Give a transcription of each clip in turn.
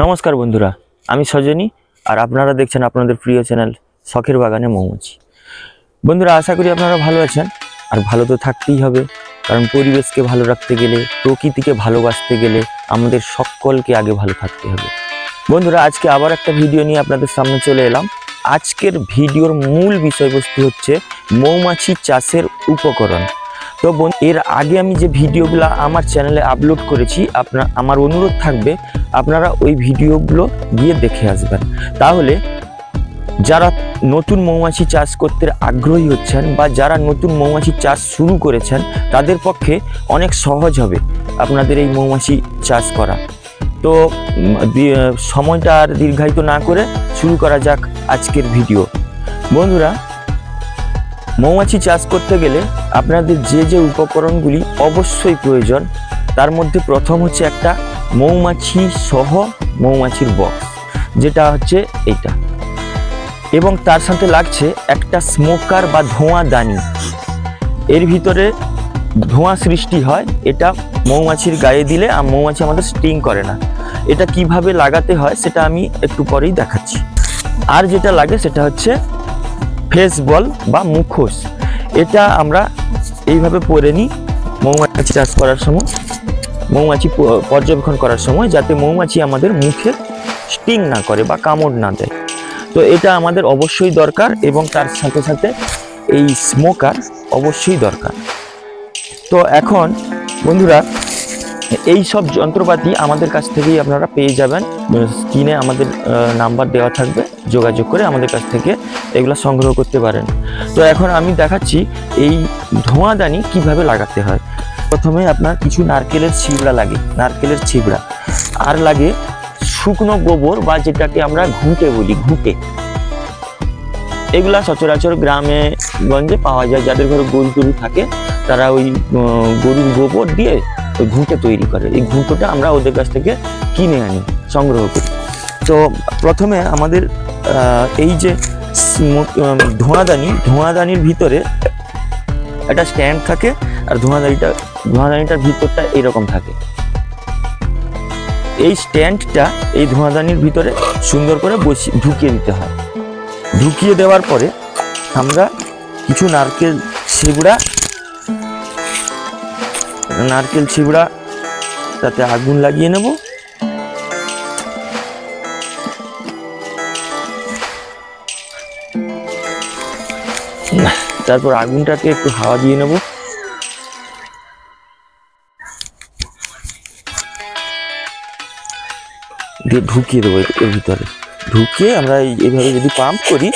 নমস্কার বন্ধুরা, আমি সজনী আর আপনারা দেখছেন আপনাদের প্রিয় চ্যানেল শখের বাগানে মৌমাছি। বন্ধুরা, আশা করি আপনারা ভালো আছেন। আর ভালো তো থাকতেই হবে, কারণ পরিবেশকে ভালো রাখতে গেলে, প্রকৃতিকে ভালোবাসতে গেলে আমাদের সকলকে আগে ভালো থাকতে হবে। বন্ধুরা, আজকে আবার একটা ভিডিও নিয়ে আপনাদের সামনে চলে এলাম। আজকের ভিডিওর মূল বিষয়বস্তু হচ্ছে মৌমাছি চাষের উপকরণ। তো এর আগে আমি যে ভিডিওগুলো আমার চ্যানেলে আপলোড করেছি, আমার অনুরোধ থাকবে আপনারা ওই ভিডিওগুলো গিয়ে দেখে আসবেন। তাহলে যারা নতুন মৌমাছি চাষ করতে আগ্রহী হচ্ছেন বা যারা নতুন মৌমাছি চাষ শুরু করেছেন, তাদের পক্ষে অনেক সহজ হবে আপনাদের এই মৌমাছি চাষ করা। তো সময়টা আর দীর্ঘায়িত না করে শুরু করা যাক আজকের ভিডিও। বন্ধুরা, মৌমাছি চাষ করতে গেলে আপনাদের যে যে উপকরণগুলি অবশ্যই প্রয়োজন, তার মধ্যে প্রথম হচ্ছে একটা মৌমাছি সহ মৌমাছির বক্স, যেটা হচ্ছে এইটা, এবং তার সাথে লাগছে একটা স্মোকার বা ধোঁয়াদানি। এর ভিতরে ধোঁয়া সৃষ্টি হয়, এটা মৌমাছির গায়ে দিলে মৌমাছি আমাদের স্টিং করে না। এটা কিভাবে লাগাতে হয় সেটা আমি একটু পরেই দেখাচ্ছি। আর যেটা লাগে সেটা হচ্ছে ফেস বল বা মুখোশ। এটা আমরা এইভাবে পরে নিই মৌমাছি চাষ করার সময়, মৌমাছি পর্যবেক্ষণ করার সময়, যাতে মৌমাছি আমাদের মুখে স্টিং না করে বা কামড় না দেয়। তো এটা আমাদের অবশ্যই দরকার, এবং তার সাথে সাথে এই স্মোকার অবশ্যই দরকার। তো এখন বন্ধুরা, এই সব যন্ত্রপাতি আমাদের কাছ থেকেই আপনারা পেয়ে যাবেন। স্ক্রিনে আমাদের নাম্বার দেওয়া থাকবে, যোগাযোগ করে আমাদের কাছ থেকে এগুলো সংগ্রহ করতে পারেন। তো এখন আমি দেখাচ্ছি এই ধোঁয়াদানি কিভাবে লাগাতে হয়। প্রথমে আপনার কিছু নারকেলের ছিবড়া লাগে, নারকেলের ছিবড়া, আর লাগে শুকনো গোবর বা যেটাকে আমরা ঘুঁটে বলি, ঘুঁটে। এগুলা সচরাচর গ্রামে গঞ্জে পাওয়া যায়। যাদের ঘরে গরু টরু থাকে তারা ওই গরুর গোবর দিয়ে ওই ঘুঁটে তৈরি করে। এই ঘুঁটোটা আমরা ওদের কাছ থেকে কিনে আনি, সংগ্রহ করি। তো প্রথমে আমাদের এই যে ধোঁয়াদানির ভিতরে একটা স্ট্যান্ড থাকে, আর ধোঁয়াদানিটার ভিতরটা এইরকম থাকে। এই স্ট্যান্ডটা এই ধোঁয়াদানির ভিতরে সুন্দর করে ঢুকিয়ে দিতে হয়। ঢুকিয়ে দেওয়ার পরে আমরা কিছু নারকেল ছিবড়া তাতে আগুন লাগিয়ে নেব। তারপর আগুনটাকে একটু হাওয়া দিয়ে নেব। দিয়ে ঢুকিয়ে দেবো এর ভিতরে। ঢুকিয়ে আমরা এইভাবে যদি পাম্প করি,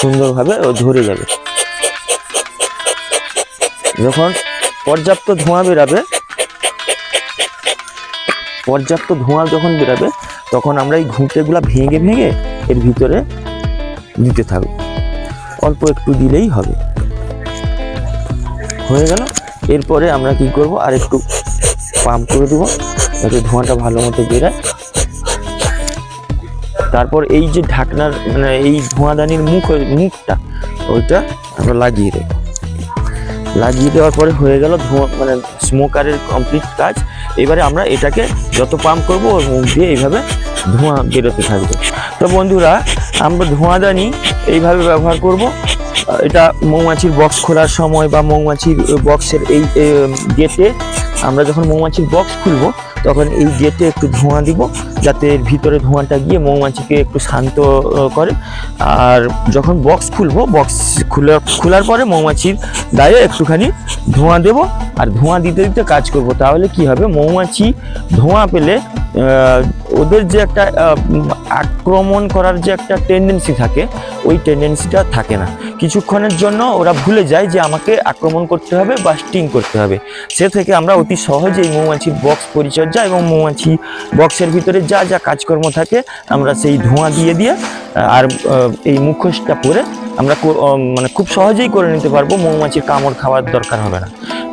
সুন্দরভাবে ধরে যাবে। যখন পর্যাপ্ত ধোঁয়া বেরাবে, যখন বেরাবে, তখন আমরা এই ঘুঁটেগুলা ভেঙে ভেঙে এর ভিতরে দিতে থাকবো। অল্প একটু দিলেই হবে, হয়ে গেল। এরপরে আমরা কি করব, আর একটু পাম্প করে দেবো যাতে ধোঁয়াটা ভালো মতো বেরায়। তারপর এই যে ঢাকনার মানে এই ধোঁয়াদানির মুখটা ওইটা আমরা লাগিয়ে দেবো। লাগিয়ে দেওয়ার পরে হয়ে গেল মানে স্মোকারের কমপ্লিট কাজ। এবারে আমরা এটাকে যত পাম্প করবো ওর মুখ দিয়ে এইভাবে ধোঁয়া বেরোতে থাকবে। তো বন্ধুরা, আমরা ধোঁয়াদানি এইভাবে ব্যবহার করব। এটা মৌমাছির বক্স খোলার সময় বা মৌমাছির বক্সের এই গেটে, আমরা যখন মৌমাছির বক্স খুলবো তখন এই গেটে একটু ধোঁয়া দিব, যাতে এর ভিতরে ধোঁয়াটা গিয়ে মৌমাছিকে একটু শান্ত করে। আর যখন বক্স খুলবো, বক্স খোলার পরে মৌমাছির গায়ে একটুখানি ধোঁয়া দেব, আর ধোঁয়া দিতে দিতে কাজ করব। তাহলে কি হবে, মৌমাছি ধোঁয়া পেলে ওদের যে একটা আক্রমণ করার যে একটা টেন্ডেন্সি থাকে, ওই টেন্ডেন্সিটা থাকে না। কিছুক্ষণের জন্য ওরা ভুলে যায় যে আমাকে আক্রমণ করতে হবে বা স্টিং করতে হবে। সে থেকে আমরা অতি সহজে এই মৌমাছির বক্স পরিচর্যা এবং মৌমাছি বক্সের ভিতরে যা যা কাজকর্ম থাকে আমরা সেই ধোঁয়া দিয়ে আর এই মুখোশটা পরে আমরা মানে খুব সহজেই করে নিতে পারবো। মৌমাছির কামড় খাওয়ার দরকার হবে না,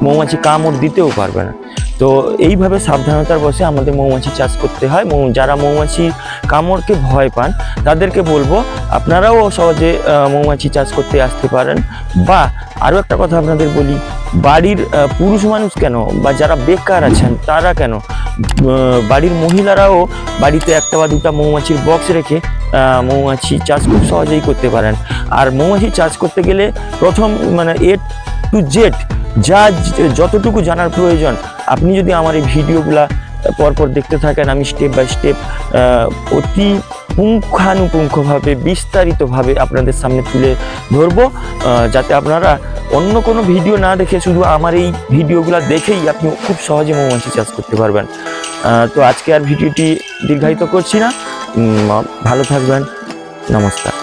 মৌমাছি কামড় দিতেও পারবে না। তো এইভাবে সাবধানতার বশে আমাদের মৌমাছি চাষ করতে হয়। যারা মৌমাছি কামড়কে ভয় পান তাদেরকে বলবো আপনারাও সহজে মৌমাছি চাষ করতে আসতে পারেন। বা আরও একটা কথা আপনাদের বলি, বাড়ির পুরুষ মানুষ কেন বা যারা বেকার আছেন তারা কেন, বাড়ির মহিলারাও বাড়িতে একটা বা দুটা মৌমাছির বক্স রেখে মৌমাছি চাষ খুব সহজেই করতে পারেন। আর মৌমাছি চাষ করতে গেলে প্রথম মানে A to Z যতটুকু জানার প্রয়োজন, আপনি যদি আমার এই ভিডিওগুলা পরপর দেখতে থাকেন, আমি স্টেপ বাই স্টেপ অতি পুঙ্খানুপুঙ্খভাবে বিস্তারিতভাবে আপনাদের সামনে তুলে ধরবো, যাতে আপনারা অন্য কোনো ভিডিও না দেখে শুধু আমার এই ভিডিওগুলো দেখেই আপনি খুব সহজে মৌমাছি চাষ করতে পারবেন। তো আজকে আর ভিডিওটি দীর্ঘায়িত করছি না, ভালো থাকবেন, নমস্কার।